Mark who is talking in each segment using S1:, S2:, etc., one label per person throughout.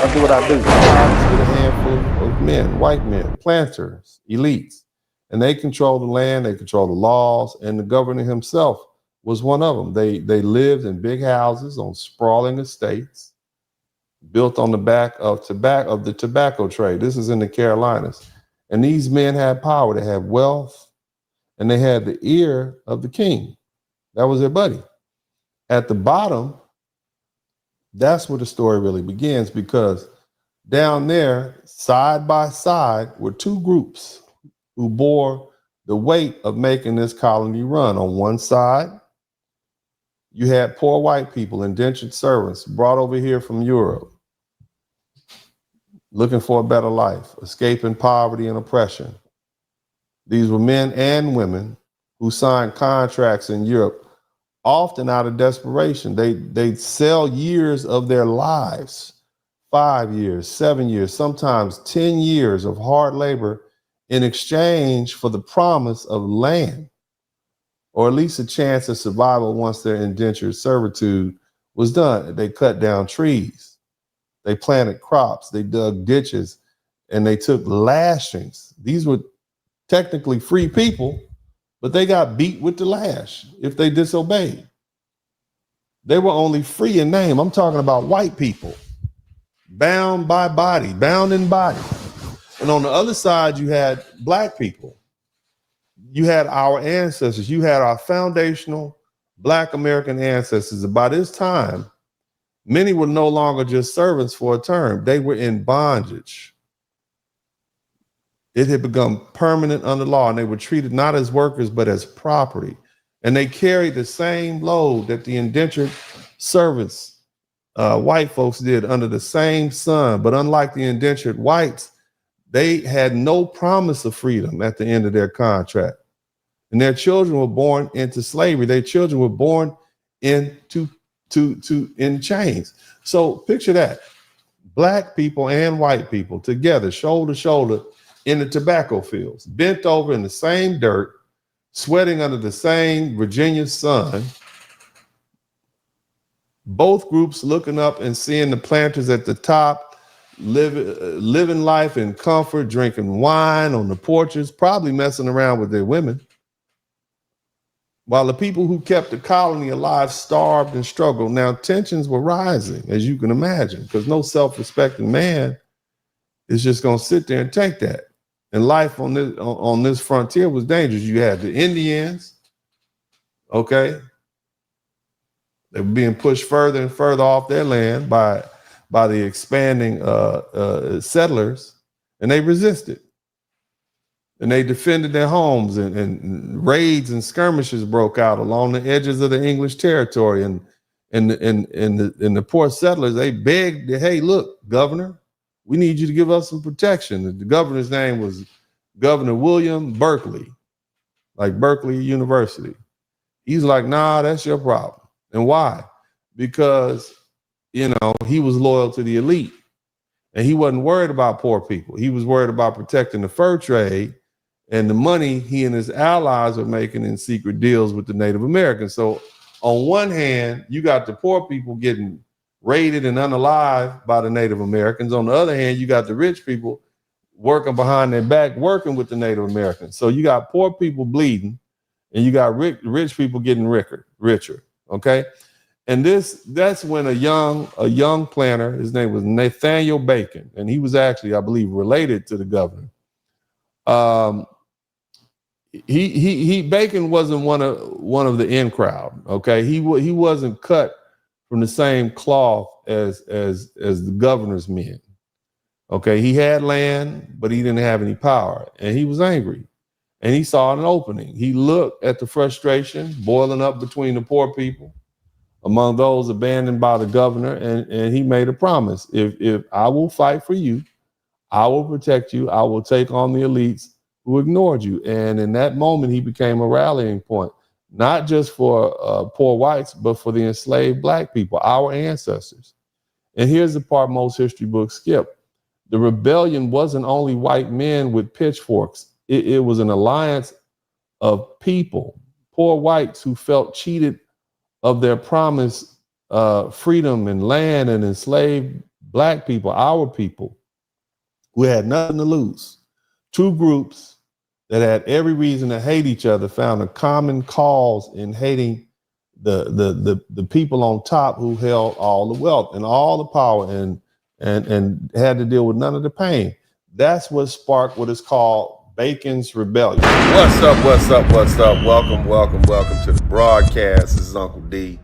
S1: I do what I do.
S2: Tribes with a handful of men, white men, planters, elites, and they control the land, they control the laws, and the governor himself was one of them. They lived in big houses on sprawling estates built on the back of the tobacco trade. This is in the Carolinas. And these men had power, they had wealth, and they had the ear of the king. That was their buddy. At the bottom, that's where the story really begins, because down there, side by side, were two groups who bore the weight of making this colony run. On one side, you had poor white people, indentured servants, brought over here from Europe, looking for a better life, escaping poverty and oppression. These were men and women who signed contracts in Europe, often out of desperation. They'd sell years of their lives, 5 years, 7 years, sometimes 10 years of hard labor in exchange for the promise of land, or at least a chance of survival once their indentured servitude was done. They cut down trees, they planted crops, they dug ditches, and they took lashings. These were technically free people, but they got beat with the lash if they disobeyed. They were only free in name. I'm talking about white people, bound by body, bound in body. And on the other side, you had black people. You had our ancestors. You had our foundational Black American ancestors. And by this time, many were no longer just servants for a term. They were in bondage. It had become permanent under law, and they were treated not as workers, but as property. And they carried the same load that the indentured servants, white folks, did under the same sun. But unlike the indentured whites, they had no promise of freedom at the end of their contract. And their children were born into slavery. Their children were born in chains. So picture that. Black people and white people together, shoulder to shoulder, in the tobacco fields, bent over in the same dirt, sweating under the same Virginia sun. Both groups looking up and seeing the planters at the top, living life in comfort, drinking wine on the porches, probably messing around with their women. While the people who kept the colony alive starved and struggled. Now, tensions were rising, as you can imagine, because no self-respecting man is just going to sit there and take that. And life on this frontier was dangerous. You had the Indians, okay? They were being pushed further and further off their land by the expanding settlers, and they resisted. And they defended their homes, and raids and skirmishes broke out along the edges of the English territory. And the poor settlers, they begged, hey, look, Governor, we need you to give us some protection. The governor's name was Governor William Berkeley, like Berkeley University. He's like, nah, that's your problem. And why? Because, he was loyal to the elite, and he wasn't worried about poor people. He was worried about protecting the fur trade and the money he and his allies were making in secret deals with the Native Americans. So on one hand, you got the poor people getting raided and unalived by the Native Americans. On the other hand, you got the rich people working behind their back, working with the Native Americans. So you got poor people bleeding, and you got rich people getting richer. Okay, and that's when a young planter, his name was Nathaniel Bacon, and he was actually, I believe, related to the governor. Bacon wasn't one of the in crowd. Okay, he wasn't cut from the same cloth as the governor's men. Okay, he had land, but he didn't have any power, and he was angry, and he saw an opening. He looked at the frustration boiling up between the poor people, among those abandoned by the governor, and he made a promise: if I will fight for you, I will protect you, I will take on the elites who ignored you. And in that moment, he became a rallying point, not just for poor whites, but for the enslaved Black people, our ancestors. And here's the part most history books skip. The rebellion wasn't only white men with pitchforks. It was an alliance of people, poor whites who felt cheated of their promised freedom and land, and enslaved black people, our people, who had nothing to lose. Two groups that had every reason to hate each other found a common cause in hating the people on top who held all the wealth and all the power and had to deal with none of the pain. That's what sparked what is called Bacon's Rebellion. What's up, what's up, what's up? Welcome to the broadcast. This is Uncle D.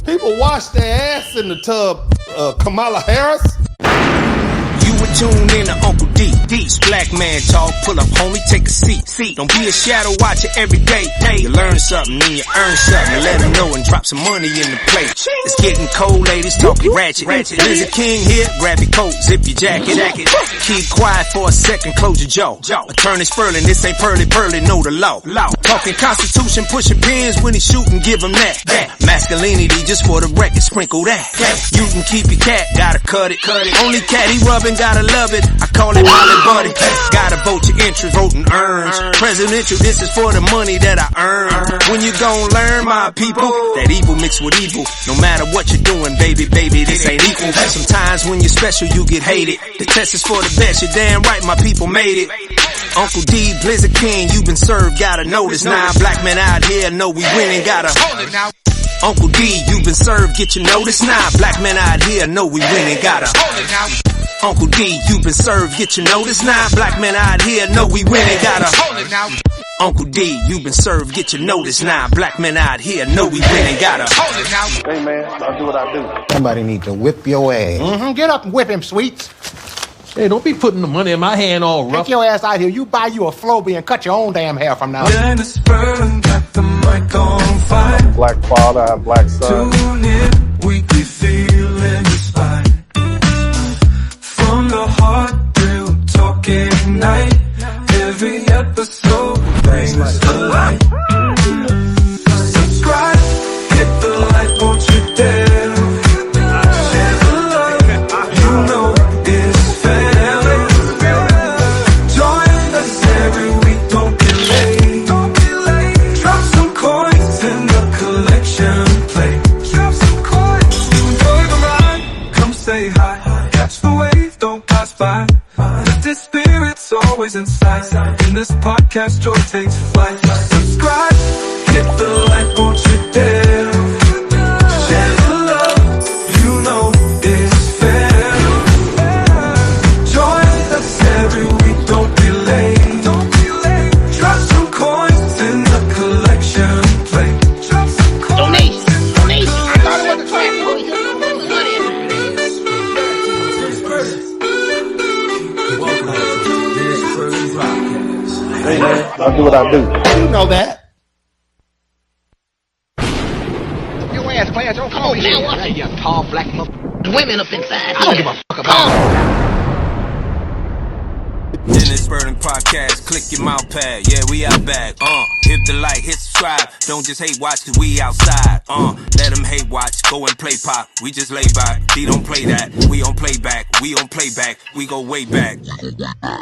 S2: People wash their ass in the tub, Kamala Harris.
S1: You were tuned in to Uncle D. D's black man talk. Pull up, homie, take a seat. Don't be a shadow watcher every day. You learn something and you earn something. And let them know and drop some money in the plate. It's getting cold, ladies, talking ratchet. There's a king here, grab your coat, zip your jacket. Keep quiet for a second, close your jaw. Attorney Spurling, this ain't Pearly, know the law. Talking Constitution, pushing pins when he shooting, give him that. Masculinity, just for the record, sprinkle that. You can keep your cat, gotta cut it. Only cat he rubbing, gotta love it. I call it Holly Buddy. Gotta vote your interest, voting earns. Presidential, this is for the money that I earn. When you gon' learn, my people, that evil mixed with evil. No matter what you're doing, baby, this ain't equal. Sometimes when you're special, you get hated. The test is for the best, you're damn right, my people made it. Uncle D, Blizzard King, you been served, gotta notice. Now black men out here know we winning, gotta hold it now. Uncle D, you been served, get your notice. Now black men out here know we winning, gotta hold it now. Uncle D, you been served, get your notice. Now black men out here know we winning, gotta hold it now. Uncle D, you been served, get your notice. Now black men out here know we winning, gotta hold it now.
S2: Hey man, I'll do what I do.
S3: Somebody need to whip your ass.
S4: Get up and whip him, Sweets.
S5: Hey, don't be putting the money in my hand all rough.
S4: Take your ass out here. You buy you a Flowbee and cut your own damn hair from now on.
S6: Then it's Spurling, got the mic on fire.
S2: Black father, I have black son.
S6: Tune in, weekly feeling inspired. From the heart, real talk ignite. Every episode brings the light. Subscribe, hit the like, won't you dare. Share the love, you know it's family. Join us every week, don't be late. Drop some coins in the collection plate. Drop some coins, enjoy the ride. Come say hi, catch the wave, don't pass by. Lifted spirits always in sight. In this podcast, joy takes flight. Subscribe, hit the like, won't you dare. Share the love, you know it's fair. Join us every week, don't be late. Drop some coins in the collection plate. Drop some coins.
S7: Donation. I thought it was a trash movie.
S2: Hey man, I'll do what I do.
S4: You know that.
S7: Your ass, Clarence, don't come over here. Now what? You tall black women up inside. I don't give a fuck about
S1: Dennis Spurling podcast, click your mouse pad, yeah, we out back, hit the like, hit subscribe, don't just hate watch cause we outside, let them hate watch, go and play pop, we just lay back, he don't play that, we on playback, we go way back,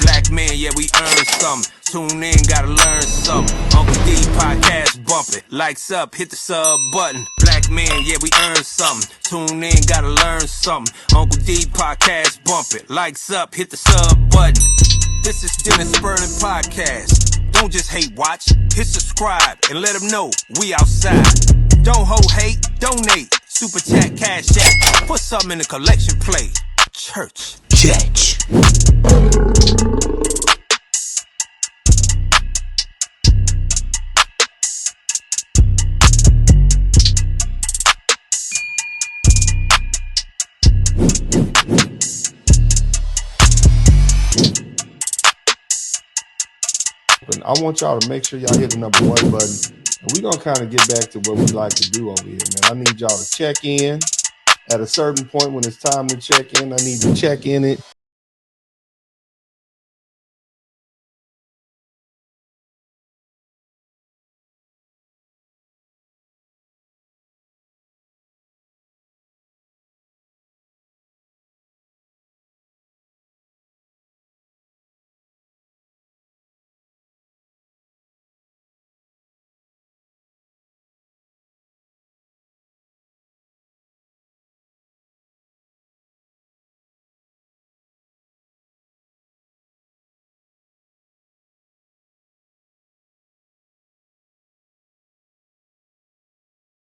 S1: black men, yeah, we earn something, tune in, gotta learn something, Uncle D podcast, bump it, likes up, hit the sub button, black men, yeah, we earn something, tune in, gotta learn something, Uncle D podcast, bump it, likes up, hit the sub button. This is Dennis Spurling podcast. Don't just hate watch, hit subscribe and let them know we outside. Don't hold hate, donate, super chat, cash app, put something in the collection plate. Church.
S2: I want y'all to make sure y'all hit the number 1 button. And we're going to kind of get back to what we like to do over here, man. I need y'all to check in at a certain point when it's time to check in. I need to check in it